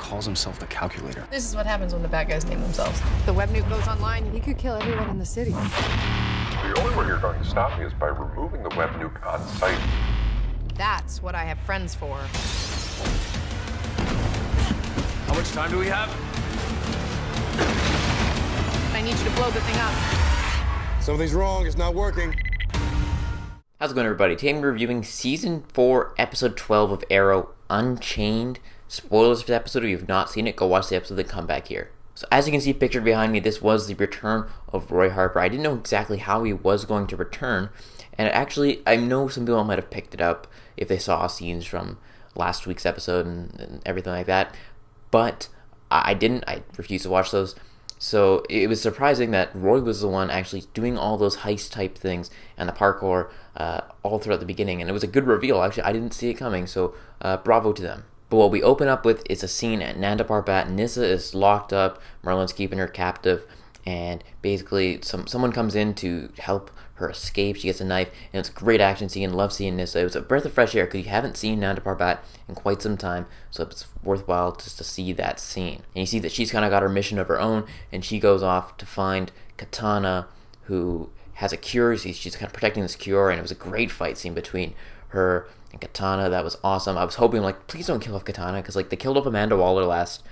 calls himself the Calculator. This is what happens when the bad guys name themselves. The web nuke goes online, he could kill everyone in the city. The only way you're going to stop me is by removing the web nuke on site. That's what I have friends for. How much time do we have? I need you to blow the thing up. Something's wrong, it's not working. How's it going, everybody? Today I'm reviewing Season 4, Episode 12 of Arrow, Unchained. Spoilers for the episode. If you've not seen it, go watch the episode, then come back here. So as you can see pictured behind me, this was the return of Roy Harper. I didn't know exactly how he was going to return, and actually, I know some people might have picked it up if they saw scenes from last week's episode and everything like that, but I didn't. I refused to watch those. So it was surprising that Roy was the one actually doing all those heist-type things and the parkour all throughout the beginning, and it was a good reveal. Actually, I didn't see it coming, so bravo to them. But what we open up with is a scene at Nanda Parbat. Nyssa is locked up, Merlin's keeping her captive, and basically someone comes in to help her escape. She gets a knife, and it's a great action scene. Love seeing Nyssa. It was a breath of fresh air because you haven't seen Nanda Parbat in quite some time, so it's worthwhile just to see that scene. And you see that she's kind of got her mission of her own, and she goes off to find Katana, who has a cure. She's kind of protecting this cure, and it was a great fight scene between her and Katana. That was awesome. I was hoping, like, please don't kill off Katana, because, like, they killed off Amanda Waller last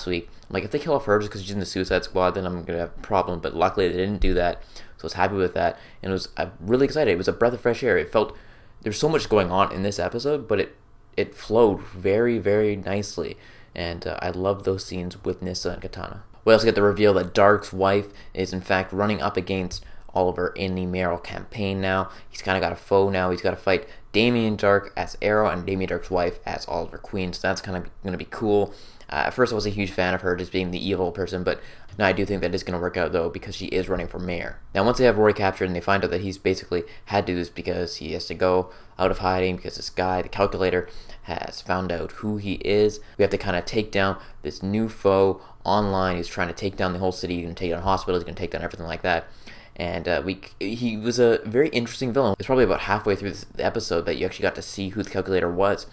week. I'm like, if they kill off her just because she's in the Suicide Squad, then I'm going to have a problem. But luckily, they didn't do that, so I was happy with that. And I'm really excited. It was a breath of fresh air. It felt, there's so much going on in this episode, but it flowed very, very nicely. And I love those scenes with Nyssa and Katana. We also get the reveal that Dark's wife is, in fact, running up against Oliver in the mayoral campaign now. He's kind of got a foe now. He's got to fight Damien Darhk as Arrow and Damien Dark's wife as Oliver Queen, so that's kind of going to be cool. At first I was a huge fan of her just being the evil person, but now I do think that is going to work out, though, because she is running for mayor. Now once they have Roy captured and they find out that he's basically had to do this because he has to go out of hiding because this guy, the Calculator, has found out who he is. We have to kind of take down this new foe online. He's trying to take down the whole city. He's going to take down hospitals. He's going to take down everything like that. And he was a very interesting villain. It's probably about halfway through this episode that you actually got to see who the Calculator was.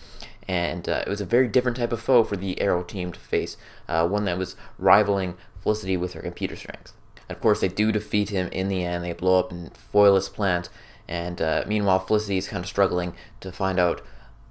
And it was a very different type of foe for the Arrow team to face. One that was rivaling Felicity with her computer strength. And of course, they do defeat him in the end. They blow up and foil his plant. And meanwhile, Felicity is kind of struggling to find out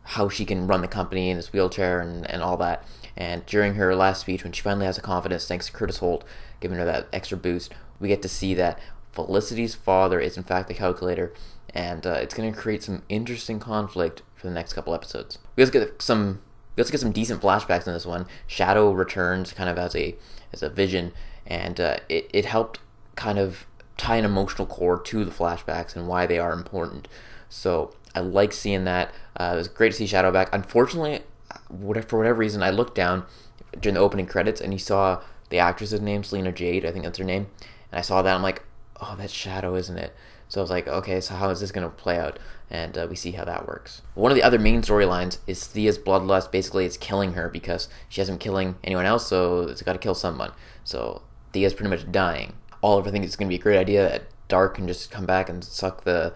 how she can run the company in this wheelchair and all that. And during her last speech, when she finally has the confidence, thanks to Curtis Holt giving her that extra boost, we get to see that Felicity's father is in fact the Calculator, and it's going to create some interesting conflict for the next couple episodes. We also get some decent flashbacks in this one. Shadow returns kind of as a vision, and it helped kind of tie an emotional core to the flashbacks and why they are important. So I like seeing that. It was great to see Shadow back. Unfortunately, for whatever reason, I looked down during the opening credits and you saw the actress's name, Selena Jade, I think that's her name, and I saw that, I'm like, oh, that's Shadow, isn't it? So I was like, okay, so how is this going to play out? And we see how that works. One of the other main storylines is Thea's bloodlust. Basically, it's killing her because she hasn't been killing anyone else, so it's got to kill someone. So Thea's pretty much dying. Oliver thinks it's going to be a great idea that Dark can just come back and suck the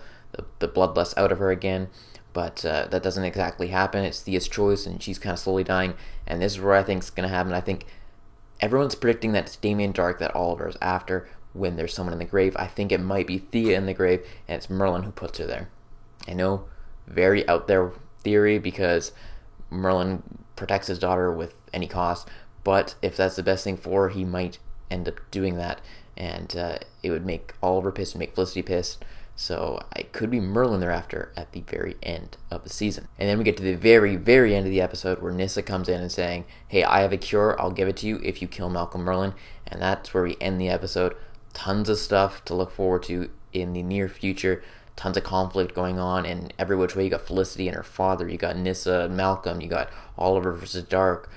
bloodlust out of her again. But that doesn't exactly happen. It's Thea's choice, and she's kind of slowly dying. And this is where I think it's going to happen. I think everyone's predicting that it's Damien Darhk that Oliver is after when there's someone in the grave. I think it might be Thea in the grave, and it's Merlin who puts her there. I know, very out there theory, because Merlin protects his daughter with any cost, but if that's the best thing for her, he might end up doing that, and it would make Oliver pissed and make Felicity pissed. So it could be Merlin thereafter at the very end of the season. And then we get to the very, very end of the episode where Nyssa comes in and saying, hey, I have a cure, I'll give it to you if you kill Malcolm Merlyn. And that's where we end the episode. Tons of stuff to look forward to in the near future. Tons of conflict going on in every which way. You got Felicity and her father, you got Nyssa and Malcolm, you got Oliver versus Dark.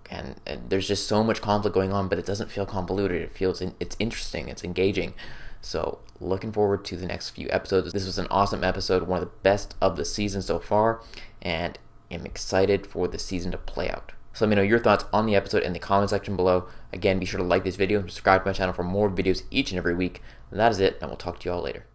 And there's just so much conflict going on, but it doesn't feel convoluted. It feels, it's interesting, it's engaging. So looking forward to the next few episodes. This was an awesome episode, one of the best of the season so far, and I'm excited for the season to play out. So let me know your thoughts on the episode in the comment section below. Again, be sure to like this video and subscribe to my channel for more videos each and every week. And that is it, and we'll talk to you all later.